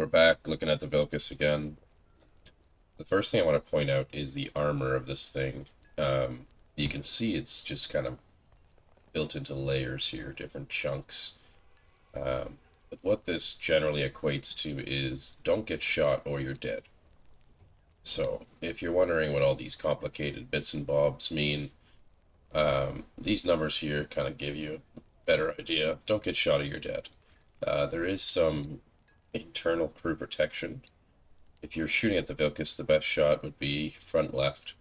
we're back looking at the VILKAS again. The first thing I want to point out is the armor of this thing. You can see it's just kind of built into layers here, different chunks. But what this generally equates to is don't get shot or you're dead. So if you're wondering what all these complicated bits and bobs mean, these numbers here kind of give you a better idea. Don't get shot or you're dead. There is some internal crew protection. If you're shooting at the VILKAS, the best shot would be front left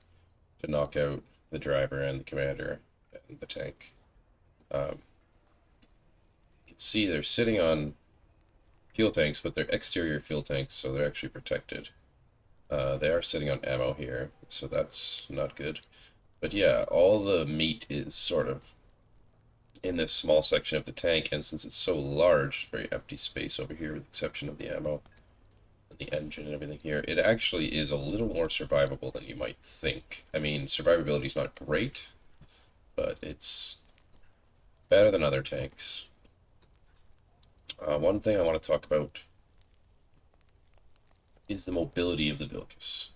to knock out the driver and the commander and the tank. You can see they're sitting on fuel tanks, but they're exterior fuel tanks, so they're actually protected. They are sitting on ammo here, so that's not good. But yeah, all the meat is sort of in this small section of the tank, and since it's so large, very empty space over here with the exception of the ammo and the engine and everything here, it actually is a little more survivable than you might think. I mean, survivability is not great, but it's better than other tanks. One thing I want to talk about is the mobility of the VILKAS.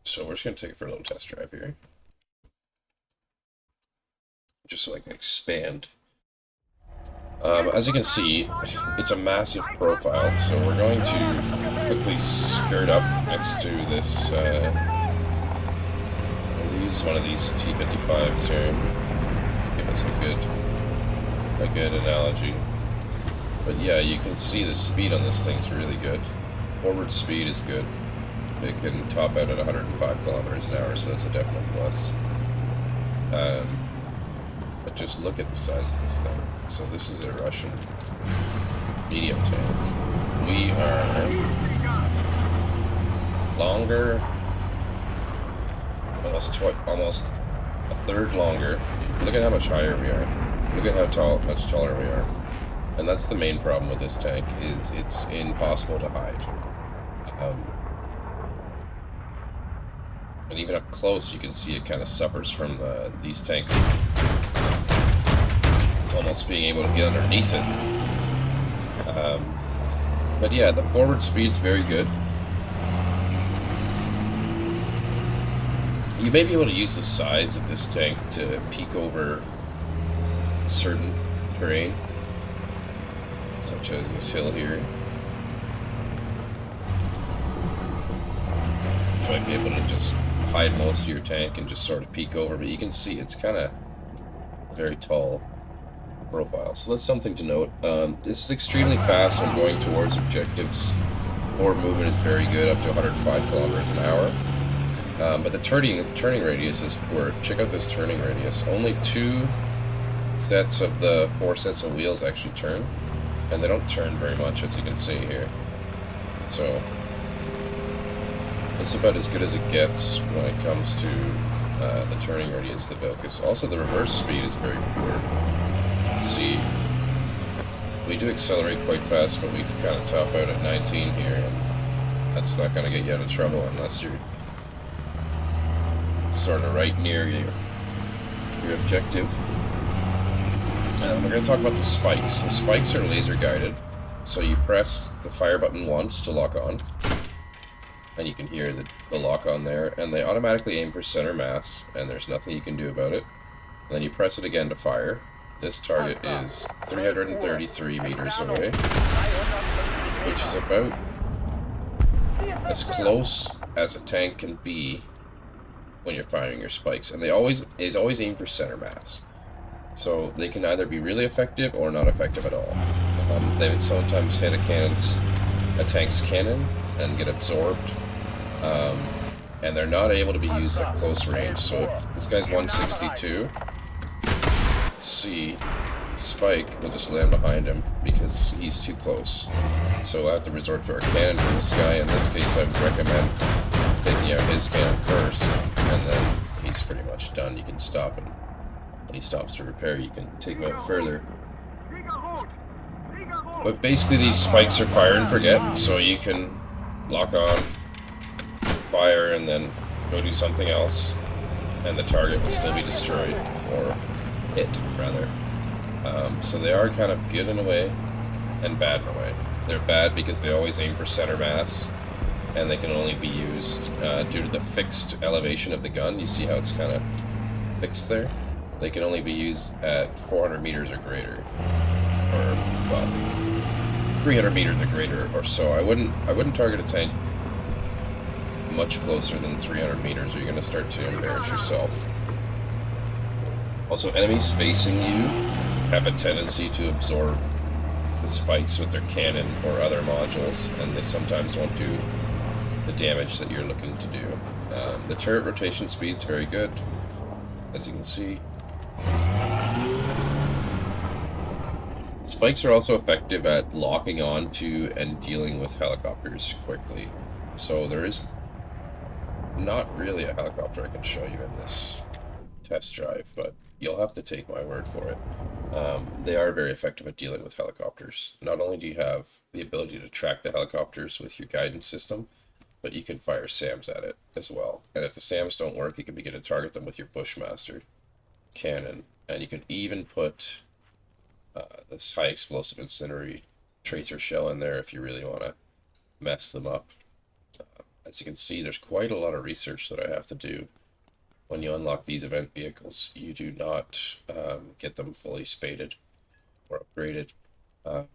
So we're just going to take it for a little test drive here, just so I can expand. As you can see, it's a massive profile, so we're going to quickly skirt up next to this. We'll use one of these T-55s here. Give us a good analogy. But yeah, you can see the speed on this thing's really good. Forward speed is good. It can top out at 105 kilometers an hour, so that's a definite plus. But just look at the size of this thing. So this is a Russian medium tank. We are longer, almost a third longer. Look at how much higher we are. Look at how much taller we are. And that's the main problem with this tank, is it's impossible to hide. And even up close, you can see it kind of suffers from these tanks almost being able to get underneath it. But yeah, the forward speed's very good. You may be able to use the size of this tank to peek over certain terrain, such as this hill here. You might be able to just hide most of your tank and just sort of peek over, but you can see it's kind of very tall profile. So that's something to note. This is extremely fast when going towards objectives. Forward movement is very good, up to 105 kilometers an hour. But the turning radius is poor. Check out this turning radius. Only 2 sets of the 4 sets of wheels actually turn, and they don't turn very much, as you can see here. So it's about as good as it gets when it comes to the turning radius of the VILKAS. Also, the reverse speed is very poor. Let's see, we do accelerate quite fast, but we can kind of top out at 19 here, and that's not going to get you out of trouble unless you're sort of right near your objective. We're going to talk about the spikes. The spikes are laser guided, so you press the fire button once to lock on, and you can hear the lock on there, and they automatically aim for center mass, and there's nothing you can do about it. And then you press it again to fire. This target is 333 meters away, which is about as close as a tank can be when you're firing your spikes, and they always aim for center mass. So they can either be really effective or not effective at all. They would sometimes hit a tank's cannon and get absorbed, and they're not able to be used at close range. So if this guy's 162, let's see, the spike will just land behind him because he's too close. So we'll have to resort to our cannon for this guy. In this case, I would recommend taking out his cannon first, and then he's pretty much done. You can stop him. When he stops to repair, you can take him out further. But basically these spikes are fire and forget, so you can lock on, fire, and then go do something else, and the target will still be destroyed, or hit, rather. So they are kind of good in a way, and bad in a way. They're bad because they always aim for center mass, and they can only be used due to the fixed elevation of the gun. You see how it's kind of fixed there? They can only be used at 400 meters or greater, or well, 300 meters or greater or so. I wouldn't target a tank much closer than 300 meters, or you're going to start to embarrass yourself. Also, enemies facing you have a tendency to absorb the spikes with their cannon or other modules, and they sometimes won't do the damage that you're looking to do. The turret rotation speed's very good, as you can see. Spikes are also effective at locking onto and dealing with helicopters quickly. So there is not really a helicopter I can show you in this test drive, but you'll have to take my word for it. They are very effective at dealing with helicopters. Not only do you have the ability to track the helicopters with your guidance system, but you can fire SAMs at it as well. And if the SAMs don't work, you can begin to target them with your Bushmaster cannon. And you can even put this high explosive incendiary tracer shell in there if you really want to mess them up. As you can see, there's quite a lot of research that I have to do. When you unlock these event vehicles, you do not get them fully spaded or upgraded. So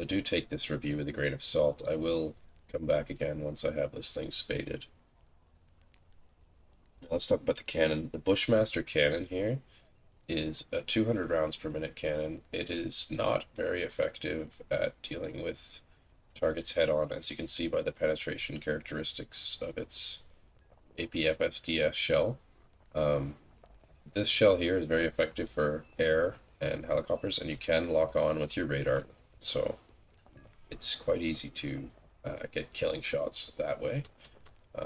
do take this review with a grain of salt. I will come back again once I have this thing spaded. Let's talk about the cannon. The Bushmaster cannon here is a 200 rounds per minute cannon. It is not very effective at dealing with targets head-on, as you can see by the penetration characteristics of its APFSDS shell. This shell here is very effective for air and helicopters, and you can lock on with your radar, so it's quite easy to get killing shots that way.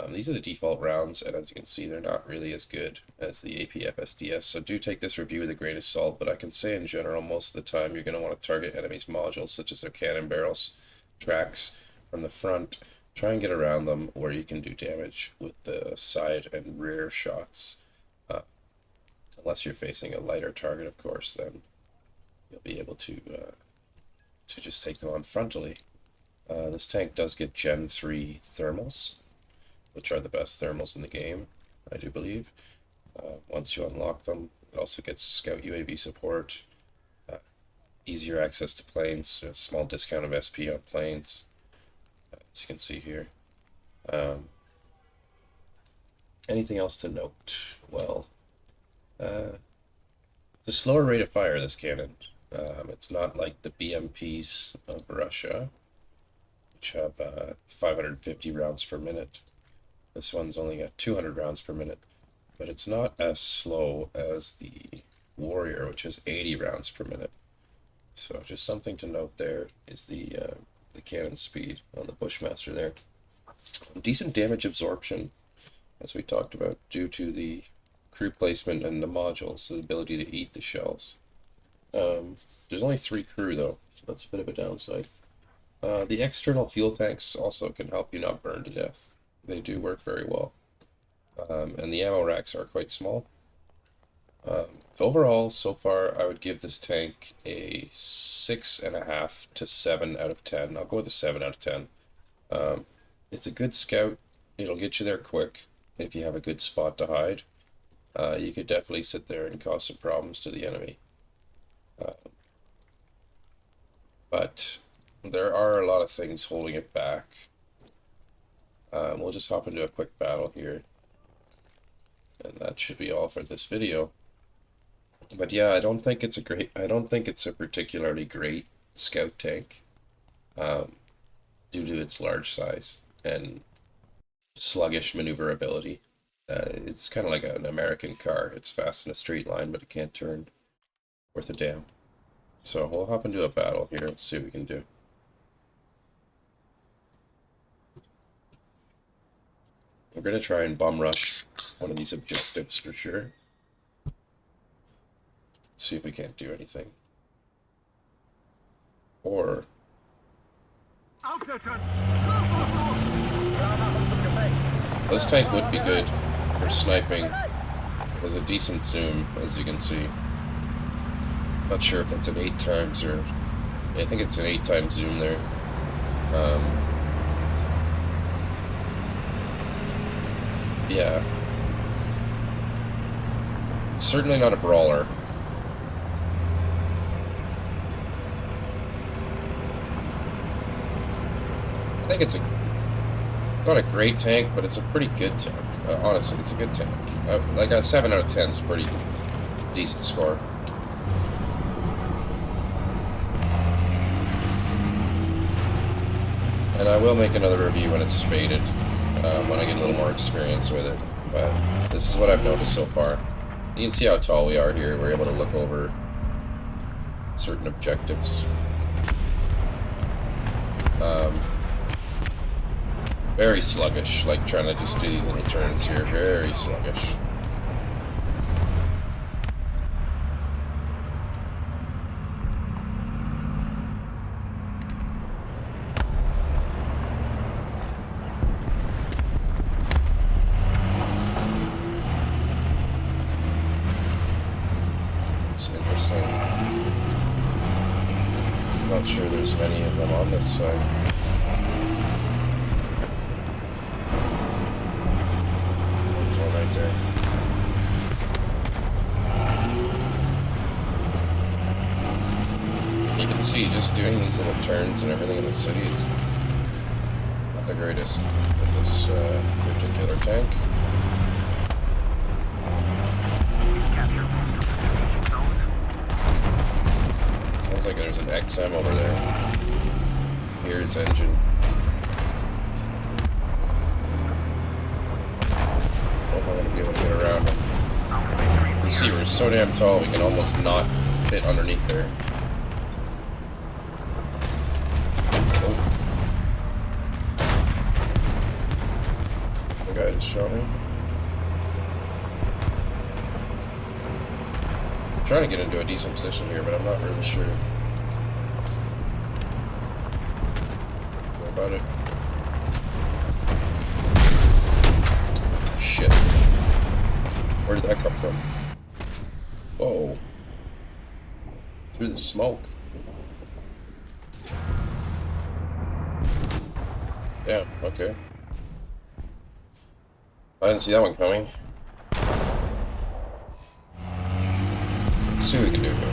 These are the default rounds, and as you can see, they're not really as good as the APFSDS, so do take this review with a grain of salt, but I can say in general, most of the time you're going to want to target enemies' modules, such as their cannon barrels, tracks from the front. Try and get around them where you can do damage with the side and rear shots. Unless you're facing a lighter target, of course, then you'll be able to just take them on frontally. This tank does get Gen 3 thermals, which are the best thermals in the game, I do believe. Once you unlock them, it also gets Scout UAV support, easier access to planes, a small discount of SP on planes, as you can see here. Anything else to note? Well, it's a slower rate of fire, this cannon. It's not like the BMPs of Russia, which have 550 rounds per minute. This one's only got 200 rounds per minute, but it's not as slow as the Warrior, which has 80 rounds per minute. So just something to note there is the cannon speed on the Bushmaster there. Decent damage absorption, as we talked about, due to the crew placement and the modules, the ability to eat the shells. There's only 3 crew though, so that's a bit of a downside. The external fuel tanks also can help you not burn to death. They do work very well. And the ammo racks are quite small. Overall, so far, I would give this tank a 6.5 to 7 out of 10. I'll go with a 7 out of 10. It's a good scout. It'll get you there quick if you have a good spot to hide. You could definitely sit there and cause some problems to the enemy. But there are a lot of things holding it back. We'll just hop into a quick battle here. And that should be all for this video. But yeah, I don't think it's a particularly great scout tank, due to its large size and sluggish maneuverability. It's kind of like an American car. It's fast in a straight line, but it can't turn worth a damn. So we'll hop into a battle here and see what we can do. We're going to try and bum rush one of these objectives for sure. See if we can't do anything. Or this tank would be good for sniping. There's a decent zoom, as you can see. Not sure if that's an 8 times or I think it's an 8 times zoom there. Um, yeah. It's certainly not a brawler. I think it's not a great tank, but it's a pretty good tank. Honestly, it's a good tank. Like a 7 out of 10 is a pretty decent score. And I will make another review when it's spaded, when I get a little more experience with it. But this is what I've noticed so far. You can see how tall we are here. We're able to look over certain objectives. Very sluggish, like trying to just do these little turns here. Very sluggish. It's interesting. I'm not sure there's many of them on this side. There. You can see just doing these little turns and everything in the city is not the greatest with this particular tank. Sounds like there's an XM over there. Here's engine. I'm gonna be able to get around him. You see, we're so damn tall, we can almost not fit underneath there. Oh. The guy just shot me. I'm trying to get into a decent position here, but I'm not really sure. What about it? Shit. Where did that come from? Whoa. Through the smoke. Yeah, okay. I didn't see that one coming. Let's see what we can do here.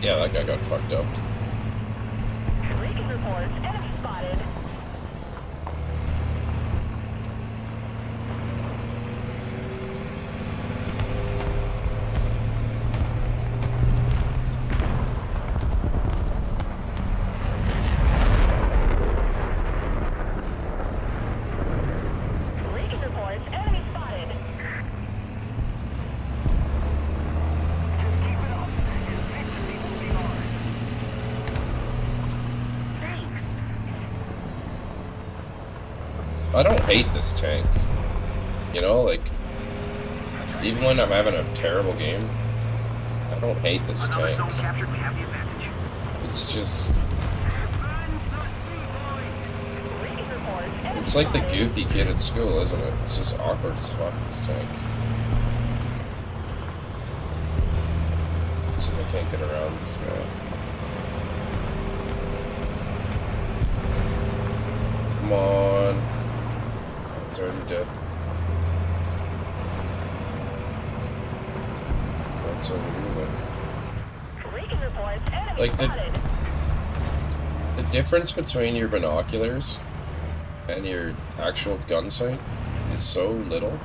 Yeah, that guy got fucked up. Recon reports, enemy spotted. Recon reports, enemy spotted. I don't hate this tank. You know, like, even when I'm having a terrible game, I don't hate this tank. It's just... It's like the goofy kid at school, isn't it? It's just awkward as fuck, this tank. So I can't get around this guy. Come on. He's already dead. That's what we do. Like the difference between your binoculars and your actual gun sight is so little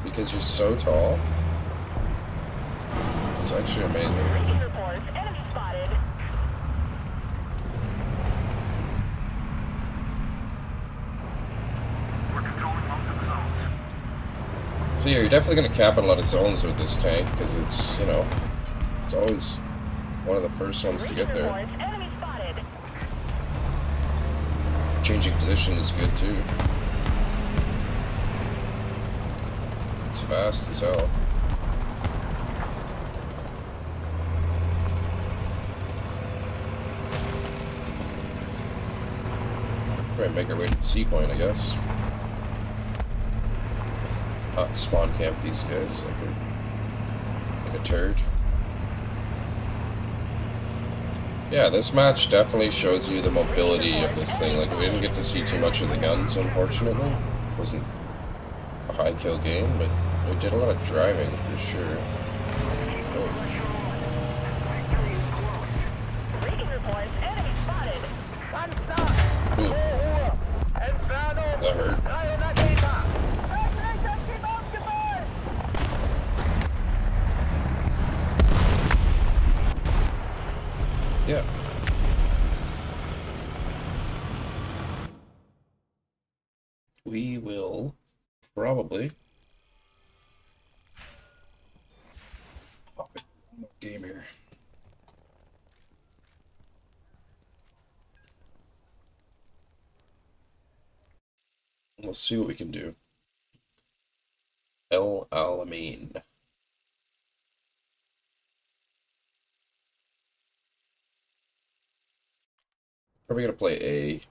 because you're so tall. It's actually amazing. So yeah, you're definitely going to cap a lot of zones with this tank, because it's, you know, it's always one of the first ones to Recon get there. reports. Enemy spotted. Changing position is good too. It's fast as hell. Try and make our way to the sea point, I guess. Not spawn camp these guys like a turd. Yeah, this match definitely shows you the mobility of this thing. Like, we didn't get to see too much of the guns, unfortunately. It wasn't a high kill game, but we did a lot of driving for sure. Oh, Recon reports. Enemy spotted. ooh, that hurt. Yeah. We will probably pop it. One more game here. We'll see what we can do. El Alamein. Probably gonna play A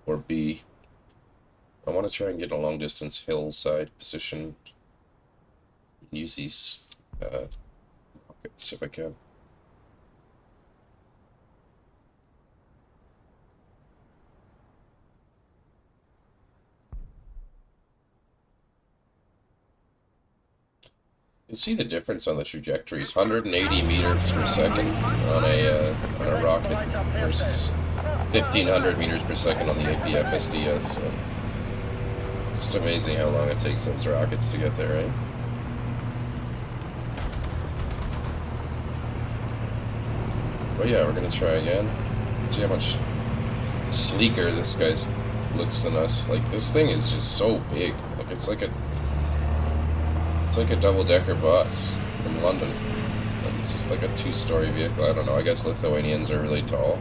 or B. I want to try and get a long distance hillside position. Use these rockets if I can. You see the difference on the trajectories. 180 meters per second on a rocket versus 1500 meters per second on the APF SDS. So just amazing how long it takes those rockets to get there, right? But yeah, we're gonna try again. See how much sleeker this guy looks than us. Like, this thing is just so big. Like, it's like a double-decker bus from London. Like, it's just like a two-story vehicle. I don't know. I guess Lithuanians are really tall.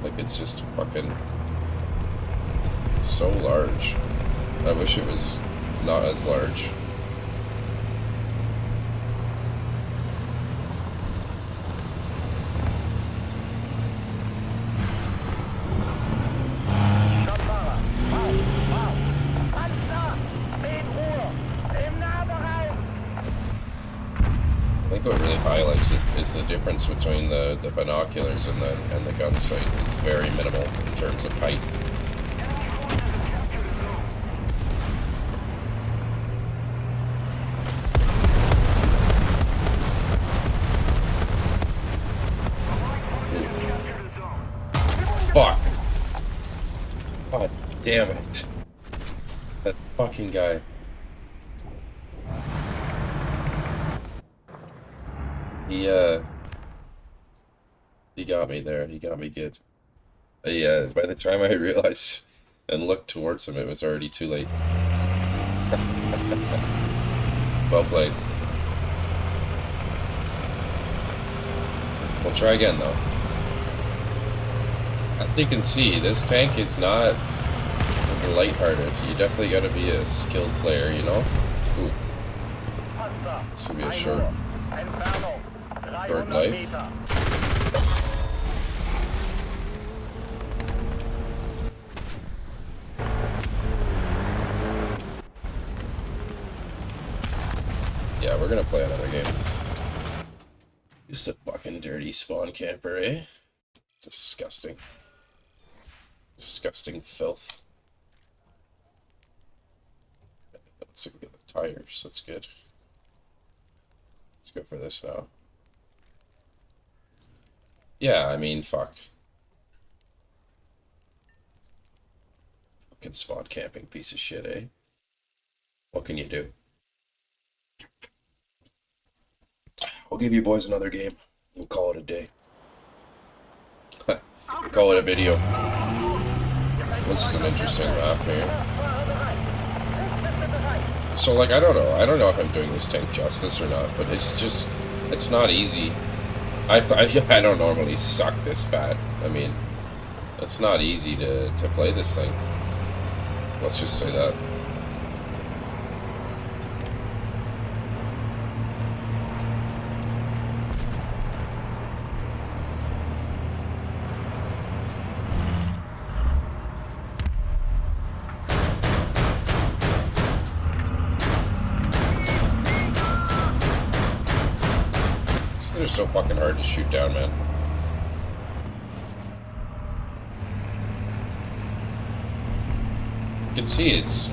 Like, it's just fucking so large. I wish it was not as large. I think what really highlights it is the difference between the binoculars and the gun sight is very minimal in terms of height. Fuck! God damn it. That fucking guy. He got me there. He got me good. By the time I realized and looked towards him, it was already too late. Well played. We'll try again, though. As you can see, this tank is not lighthearted. You definitely gotta be a skilled player, you know? Ooh. This will be a short life. Yeah, we're gonna play another game. Just a fucking dirty spawn camper, eh? Disgusting. Disgusting filth. Let's get the tires, that's good. Let's go for this now. Yeah, I mean, fuck. Fucking spawn camping piece of shit, eh? What can you do? We'll give you boys another game. We'll call it a day. Call it a video. This is an interesting map here. So, like, I don't know. I don't know if I'm doing this tank justice or not, but it's just, it's not easy. I don't normally suck this bad. I mean, it's not easy to play this thing. Let's just say that. They're so fucking hard to shoot down, man. You can see it's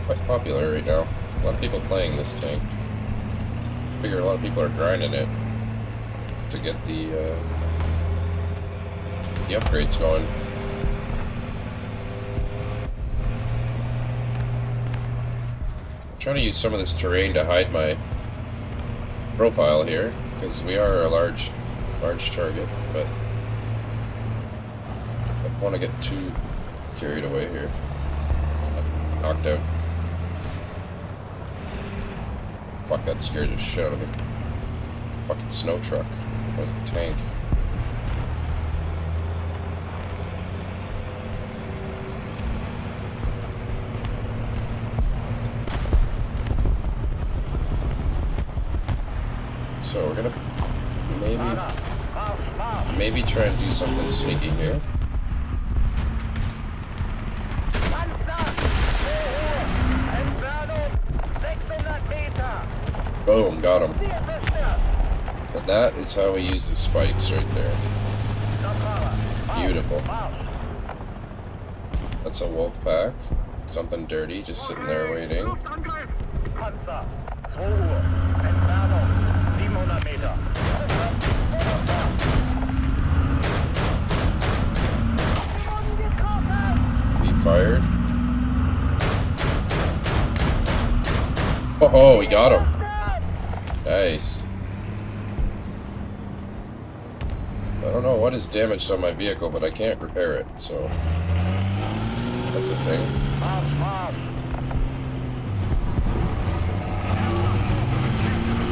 quite popular right now. A lot of people playing this tank. I figure a lot of people are grinding it to get the upgrades going. I'm trying to use some of this terrain to hide my profile here, because we are a large target, but I don't want to get too carried away here. Knocked out. Fuck, that scared the shit out of me. Fucking snow truck. That was a tank. So we're gonna maybe try and do something sneaky here. Boom, got him. And that is how we use the spikes right there. Beautiful. That's a wolf pack. Something dirty, just sitting there waiting. Be fired. Oh, we got him. Nice. I don't know what is damaged on my vehicle, but I can't repair it, so that's a thing.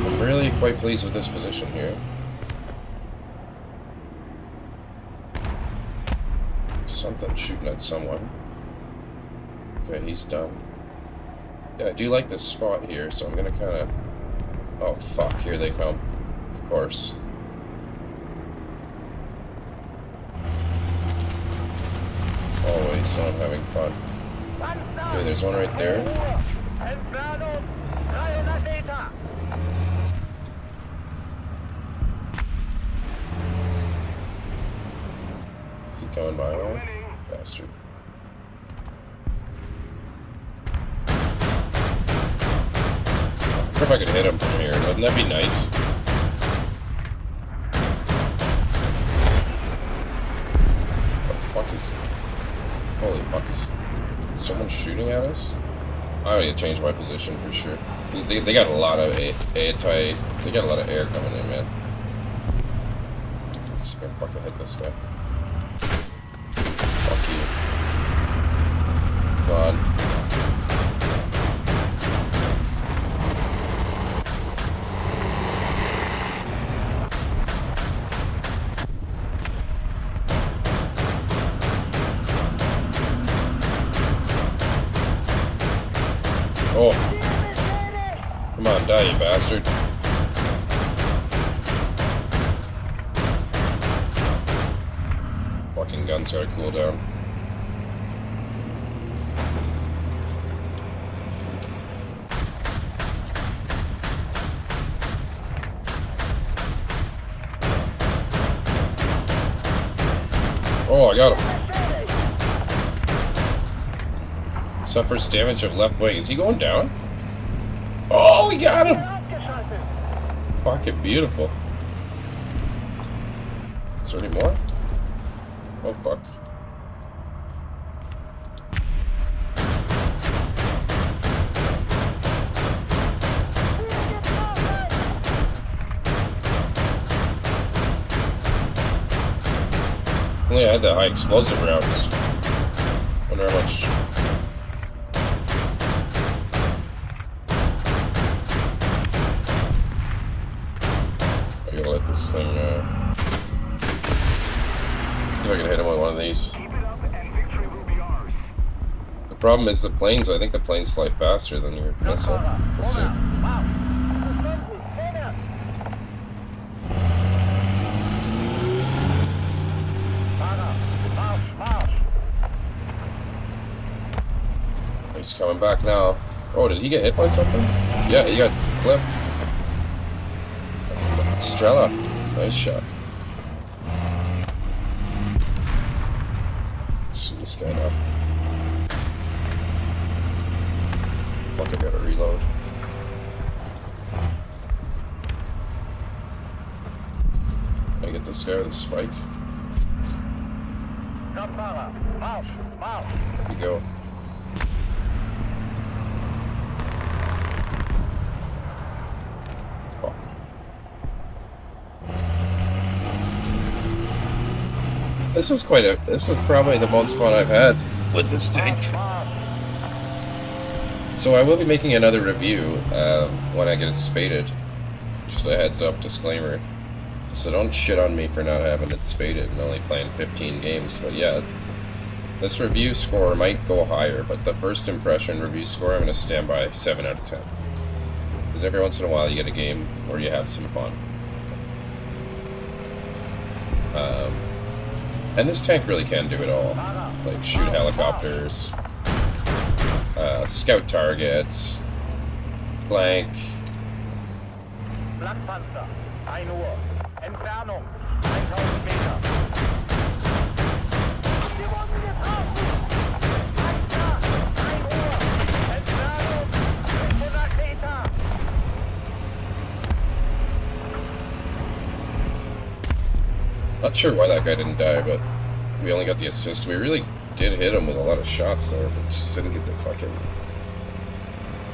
I'm really quite pleased with this position here. Something shooting at someone. Okay, he's done. Yeah, I do like this spot here, so I'm gonna kind of... Oh, fuck, here they come. Of course. Always, so I'm having fun. Okay, there's one right there. Is he coming my way? Bastard. I wonder if I could hit him from here. Wouldn't that be nice? What the fuck is... Holy fuck, is someone shooting at us? I need to change my position for sure. They got a lot of they got a lot of air coming in, man. Let's see if I can fucking hit this guy. Fuck you. Come on. Oh. Come on, die, you bastard. Fucking gun's gotta cool down. Oh, I got him. Suffers damage of left wing. Is he going down? Oh, we got him! Fucking beautiful. Is there any more? Oh, fuck. Only I had the high explosive rounds. Wonder how much... thing. See if I can hit him with one of these. Keep it up and victory will be ours. The problem is the planes. I think the planes fly faster than your missile. We'll see. He's coming back now. Oh, did he get hit by something? Yeah, he got clipped. Strela. Nice shot. See this guy now. Fuck, I gotta reload. Can I get this guy with a spike? There you go. Fuck. This was probably the most fun I've had with this tank. So I will be making another review when I get it spaded. Just a heads up disclaimer. So don't shit on me for not having it spaded and only playing 15 games. But yeah, this review score might go higher, but the first impression review score I'm going to stand by 7 out of 10. Because every once in a while you get a game where you have some fun. And this tank really can do it all. Like shoot helicopters, scout targets, flank. Blattpanzer, 1 Uhr. Entfernung, 1000 Meter. Wir wurden getroffen! Panzer, 1 Uhr. Entfernung, 500 Meter. Not sure why that guy didn't die, but we only got the assist. We really did hit him with a lot of shots there, but just didn't get the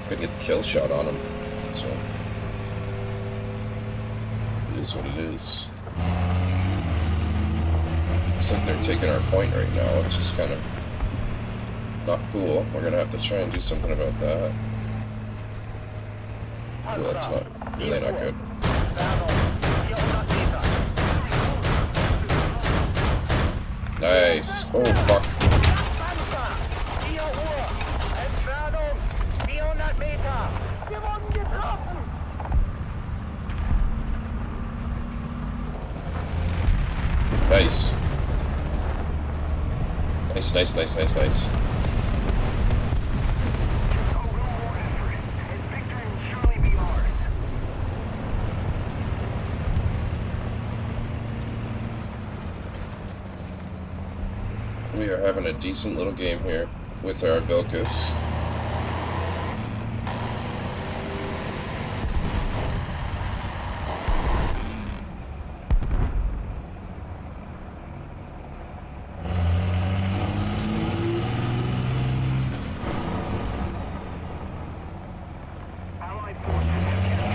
couldn't get the kill shot on him. So it is what it is. Looks like they're taking our point right now, which is kind of not cool. We're gonna have to try and do something about that. Well, that's not really not good. Nice. Oh fuck. Panzer, 4 Uhr. Entfernung, 400 Meter. Wir wurden getroffen! Nice. Nice, nice, nice, nice, nice. Just a little more effort, and victory will surely be ours. We are having a decent little game here with our VILKAS. Allied forces have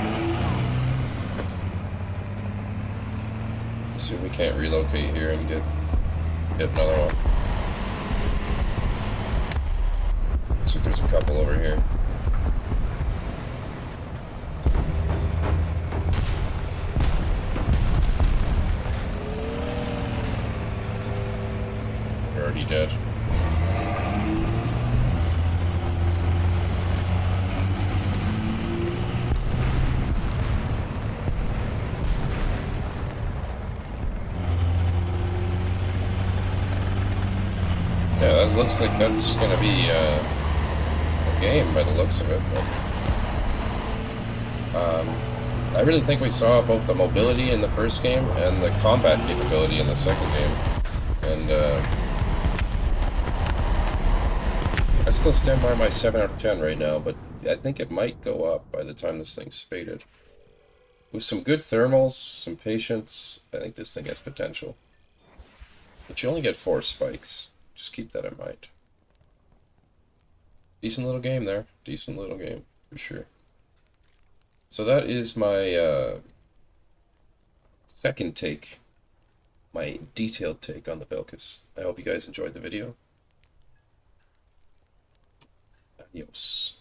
See if we can't relocate here and get another one. Looks like there's a couple over here. They're already dead. Yeah, that looks like that's gonna be a game by the looks of it. But, I really think we saw both the mobility in the first game and the combat capability in the second game. And I still stand by my 7 out of 10 right now, but I think it might go up by the time this thing's spaded. With some good thermals, some patience, I think this thing has potential. But you only get 4 spikes. Just keep that in mind. Decent little game there. Decent little game, for sure. So that is my second take. My detailed take on the VILKAS. I hope you guys enjoyed the video. Adios.